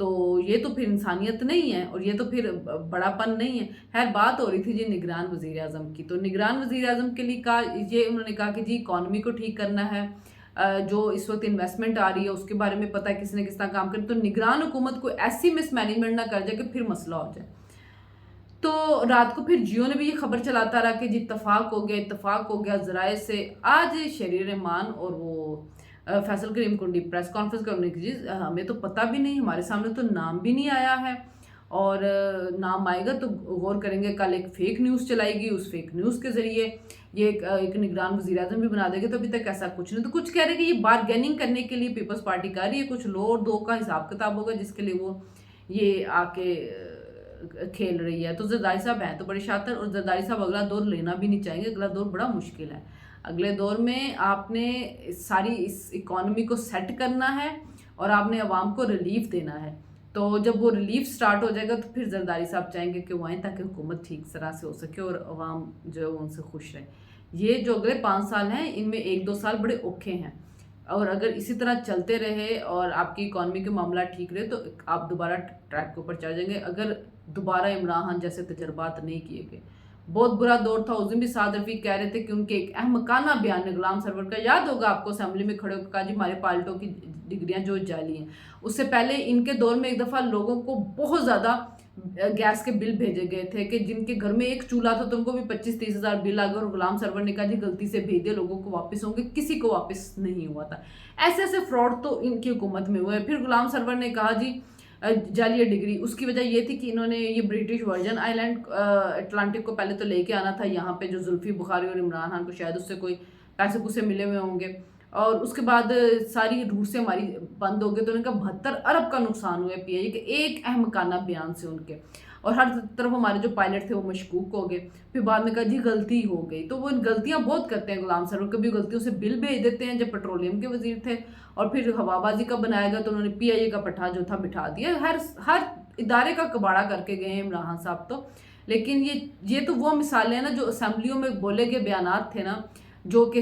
تو یہ تو پھر انسانیت نہیں ہے اور یہ تو پھر بڑاپن نہیں ہے۔ خیر بات ہو رہی تھی جی نگران وزیر اعظم کی، تو نگران وزیر اعظم کے لیے یہ انہوں نے کہا کہ جی اکانومی کو ٹھیک کرنا ہے، جو اس وقت انویسٹمنٹ آ رہی ہے اس کے بارے میں پتہ ہے کس نے کس طرح کام کرے، تو نگران حکومت کو ایسی مس مینجمنٹ نہ کر جائے کہ پھر مسئلہ ہو جائے۔ تو رات کو پھر جیو نے بھی یہ خبر چلاتا رہا کہ جی اتفاق ہو گیا ذرائع سے۔ آج شہریار رحمان اور وہ فیصل کریم کنڈی پریس کانفرنس کرنے کی، جی ہمیں تو پتہ بھی نہیں، ہمارے سامنے تو نام بھی نہیں آیا ہے، اور نام آئے گا تو غور کریں گے۔ کل ایک فیک نیوز چلائی گئی، اس فیک نیوز کے ذریعے یہ ایک نگران وزیر اعظم بھی بنا دے گے، تو ابھی تک ایسا کچھ نہیں۔ تو کچھ کہہ رہے کہ یہ بارگیننگ کرنے کے لیے پیپلز پارٹی کر رہی ہے، کچھ لو اور دو کا حساب کتاب ہوگا جس کے لیے وہ یہ آ کے کھیل رہی ہے۔ تو زرداری صاحب ہیں تو بڑے شاطر، اور زرداری صاحب اگلا دور لینا بھی نہیں چاہیں گے، اگلا دور بڑا مشکل ہے۔ اگلے دور میں آپ نے ساری اس اکانومی کو سیٹ کرنا ہے اور آپ نے عوام کو ریلیف دینا ہے۔ تو جب وہ ریلیف سٹارٹ ہو جائے گا تو پھر زرداری صاحب چاہیں گے کہ وہ آئیں تاکہ حکومت ٹھیک طرح سے ہو سکے اور عوام جو ہے وہ ان سے خوش رہے۔ یہ جو اگلے 5 سال ہیں ان میں 1-2 سال بڑے اوکھے ہیں، اور اگر اسی طرح چلتے رہے اور آپ کی اکانومی کے معاملہ ٹھیک رہے تو آپ دوبارہ ٹریک کے اوپر چڑھ جائیں گے، اگر دوبارہ عمران خان جیسے تجربات نہیں کیے گئے۔ بہت برا دور تھا، اس دن بھی سعد رفیق کہہ رہے تھے کہ ان کے ایک احمقانہ بیان ہے غلام سرور کا، یاد ہوگا آپ کو، اسمبلی میں کھڑے ہو کے کہا جی ہمارے پائلٹوں کی ڈگریاں جو جعلی ہیں۔ اس سے پہلے ان کے دور میں ایک دفعہ لوگوں کو بہت زیادہ گیس کے بل بھیجے گئے تھے کہ جن کے گھر میں ایک چولہا تھا تو ان کو بھی 25-30 ہزار بل آ گئے، اور غلام سرور نے کہا جی غلطی سے بھیج دے، لوگوں کو واپس ہوں گے، کسی کو واپس نہیں ہوا تھا۔ ایسے فراڈ تو ان کی حکومت میں ہوئے۔ پھر غلام سرور نے کہا جی جعلی ڈگری، اس کی وجہ یہ تھی کہ انہوں نے یہ برٹش ورجن آئی لینڈ اٹلانٹک کو پہلے تو لے کے آنا تھا یہاں پہ، جو زلفی بخاری اور عمران خان کو شاید اس سے کوئی پیسے پوسے ملے ہوئے ہوں گے، اور اس کے بعد ساری روٹ سے ہماری بند ہو گئی، تو انہوں نے کہا 72 ارب کا نقصان ہوا ہے پی آئی کہ ایک احمقانہ بیان سے ان کے، اور ہر طرف ہمارے جو پائلٹ تھے وہ مشکوک ہو گئے۔ پھر بعد میں کہا جی غلطی ہو گئی، تو وہ غلطیاں بہت کرتے ہیں غلام سرور، کبھی غلطیوں سے بل بھیج دیتے ہیں جب پیٹرولیم کے وزیر تھے، اور پھر ہوا بازی کا بنایا گا تو انہوں نے پی آئی اے کا پٹھا جو تھا بٹھا دیا، ہر ادارے کا کباڑا کر کے گئے ہیں عمران خان صاحب تو۔ لیکن یہ تو وہ مثالیں ہیں نا جو اسمبلیوں میں بولے گئے بیانات تھے نا، جو کہ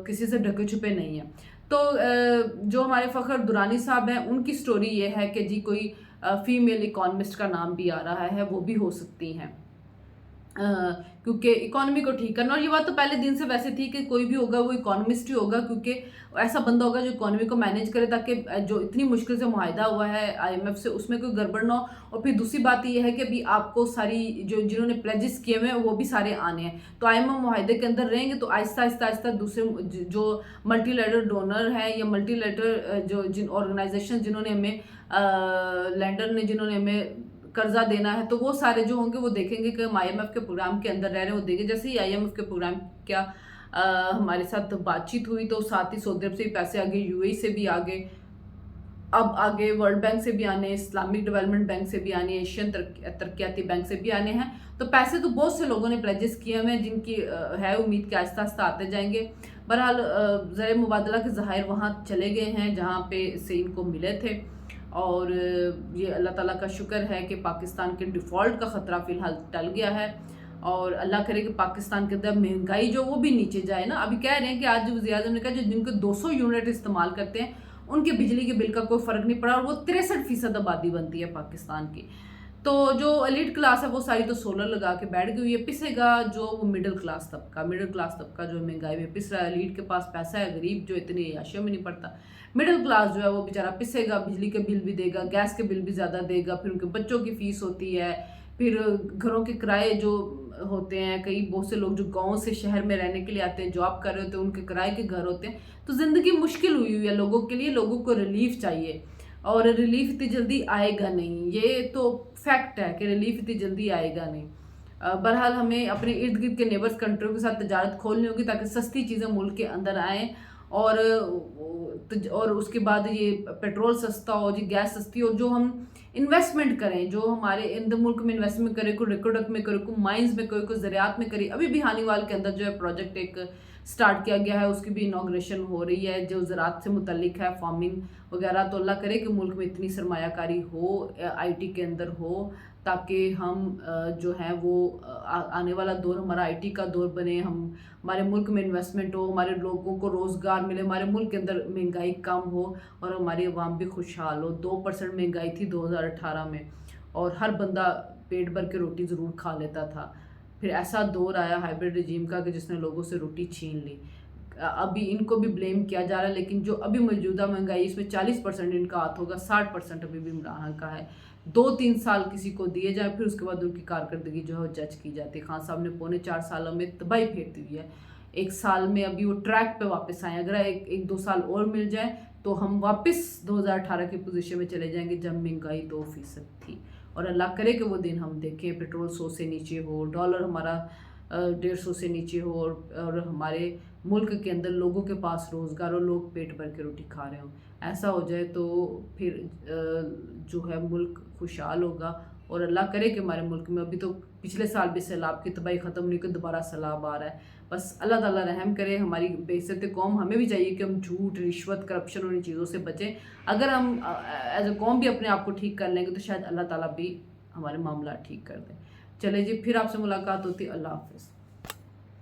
کسی سے ڈھکے چھپے نہیں ہیں۔ تو جو ہمارے فخر درانی صاحب ہیں ان کی سٹوری یہ ہے کہ جی کوئی فیمیل اکانومسٹ کا نام بھی آ رہا ہے، وہ بھی ہو سکتی ہیں، کیونکہ اکانومی کو ٹھیک کرنا، اور یہ بات تو پہلے دن سے ویسے تھی کہ کوئی بھی ہوگا وہ اکانومسٹ ہی ہوگا، کیونکہ ایسا بندہ ہوگا جو اکانومی کو مینیج کرے تاکہ جو اتنی مشکل سے معاہدہ ہوا ہے آئی ایم ایف سے اس میں کوئی گڑبڑ نہ ہو۔ اور پھر دوسری بات یہ ہے کہ ابھی آپ کو ساری جنہوں نے پلیجز کیے ہوئے ہیں وہ بھی سارے آنے ہیں، تو آئی ایم ایف معاہدے کے اندر رہیں گے تو آہستہ آہستہ دوسرے جو ملٹی لیٹر ڈونر ہیں یا ملٹی لیٹر جن آرگنائزیشن جنہوں نے ہمیں لینڈر نے جنہوں نے ہمیں قرضہ دینا ہے، تو وہ سارے جو ہوں گے وہ دیکھیں گے کہ ہم آئی ایم ایف کے پروگرام کے اندر رہ رہے ہیں، وہ دیکھیں جیسے ہی آئی ایم ایف کے پروگرام کیا ہمارے ساتھ بات چیت ہوئی تو ساتھ ہی سعودی عرب سے بھی پیسے آگے، یو اے سے بھی آگے، اب آگے ورلڈ بینک سے بھی آنے، اسلامک ڈیولپمنٹ بینک سے بھی آنے، ایشین ترقیاتی بینک سے بھی آنے ہیں، تو پیسے تو بہت سے لوگوں نے پلیجز کیے ہوئے ہیں جن کی ہے امید کہ آہستہ آہستہ آتے جائیں گے۔ بہرحال زر مبادلہ کے ذخائر وہاں چلے گئے ہیں جہاں پہ سے ان کو ملے تھے، اور یہ اللہ تعالیٰ کا شکر ہے کہ پاکستان کے ڈیفالٹ کا خطرہ فی الحال ٹل گیا ہے، اور اللہ کرے کہ پاکستان کے اندر مہنگائی جو وہ بھی نیچے جائے نا۔ ابھی کہہ رہے ہیں کہ آج جو وزیر اعظم نے کہا جو جن کو 200 یونٹ استعمال کرتے ہیں ان کے بجلی کے بل کا کوئی فرق نہیں پڑا، اور وہ 63% آبادی بنتی ہے پاکستان کی، تو جو ایلیٹ کلاس ہے وہ ساری تو سولر لگا کے بیٹھ گئی ہوئی ہے، پسے گا جو وہ مڈل کلاس طبقہ جو مہنگائی میں پس رہا ہے۔ ایلیٹ کے پاس پیسہ ہے، غریب جو اتنی عیاشیوں میں نہیں پڑتا، مڈل کلاس جو ہے وہ بیچارہ پسے گا، بجلی کے بل بھی دے گا، گیس کے بل بھی زیادہ دے گا، پھر ان کے بچوں کی فیس ہوتی ہے، پھر گھروں کے کرائے جو ہوتے ہیں، کئی بہت سے لوگ جو گاؤں سے شہر میں رہنے کے لیے آتے ہیں، جاب کر رہے ہوتے ہیں، ان کے کرائے کے گھر ہوتے ہیں، تو زندگی مشکل ہوئی ہے لوگوں کے لیے، لوگوں کو ریلیف چاہیے، اور ریلیف اتنی جلدی آئے گا نہیں، یہ تو فیکٹ ہے کہ ریلیف اتنی جلدی آئے گا نہیں۔ بہرحال ہمیں اپنے ارد گرد کے نیبرز کنٹریوں کے ساتھ تجارت کھولنی ہوگی تاکہ سستی چیزیں ملک کے اندر آئیں، اور اس کے بعد یہ پیٹرول سستا ہو جی، گیس سستی ہو، جو ہم انویسٹمنٹ کریں، جو ہمارے اندر ملک میں انویسٹمنٹ کرے، کوئی ریکوڈک میں کرے، کوئی مائنز میں کرے، کوئی زراعت میں کرے۔ ابھی بھی ہانیوال کے اندر جو ہے پروجیکٹ ایک سٹارٹ کیا گیا ہے، اس کی بھی انوگریشن ہو رہی ہے جو زراعت سے متعلق ہے، فارمنگ وغیرہ، تو اللہ کرے کہ ملک میں اتنی سرمایہ کاری ہو، آئی ٹی کے اندر ہو، تاکہ ہم جو ہیں وہ آنے والا دور ہمارا آئی ٹی کا دور بنے، ہمارے ملک میں انویسٹمنٹ ہو، ہمارے لوگوں کو روزگار ملے، ہمارے ملک کے اندر مہنگائی کم ہو اور ہماری عوام بھی خوشحال ہو۔ 2% مہنگائی تھی 2018 میں، اور ہر بندہ پیٹ بھر کے روٹی ضرور کھا لیتا تھا۔ پھر ایسا دور آیا ہائبرڈ رجیم کا کہ جس نے لوگوں سے روٹی چھین لی۔ ابھی ان کو بھی بلیم کیا جا رہا ہے، لیکن جو ابھی موجودہ مہنگائی اس میں 40% ان کا ہاتھ ہوگا، 60% ابھی بھی عمران کا ہے۔ 2-3 سال کسی کو دیے جائیں، پھر اس کے بعد ان کی کارکردگی جو ہے وہ جج کی جاتی ہے۔ خان صاحب نے 4.25 سالوں میں تباہی پھیر دی ہے۔ 1 سال میں ابھی وہ ٹریک پہ واپس آئیں، اگر 1-2 سال اور مل جائیں تو ہم واپس 2018 کی پوزیشن میں چلے جائیں گے جب مہنگائی 2% تھی۔ اور اللہ کرے کہ وہ دن ہم دیکھیں، پیٹرول 100 سے نیچے ہو، ڈالر ہمارا 150 سے نیچے ہو، اور ہمارے ملک کے اندر لوگوں کے پاس روزگار ہو، لوگ پیٹ بھر کے روٹی کھا رہے ہوں۔ ایسا ہو جائے تو پھر جو ہے ملک خوشحال ہوگا، اور اللہ کرے کہ ہمارے ملک میں ابھی تو پچھلے سال بھی سیلاب کی تباہی ختم نہیں، کہ دوبارہ سیلاب آ رہا ہے۔ بس اللہ تعالیٰ رحم کرے، ہماری بے عزت قوم، ہمیں بھی چاہیے کہ ہم جھوٹ، رشوت، کرپشن اور ان چیزوں سے بچیں۔ اگر ہم ایز اے قوم بھی اپنے آپ کو ٹھیک کر لیں گے تو شاید اللہ تعالیٰ بھی ہمارے معاملات ٹھیک کر دیں۔ چلے جی، پھر آپ سے ملاقات ہوتی ہے۔ اللہ حافظ۔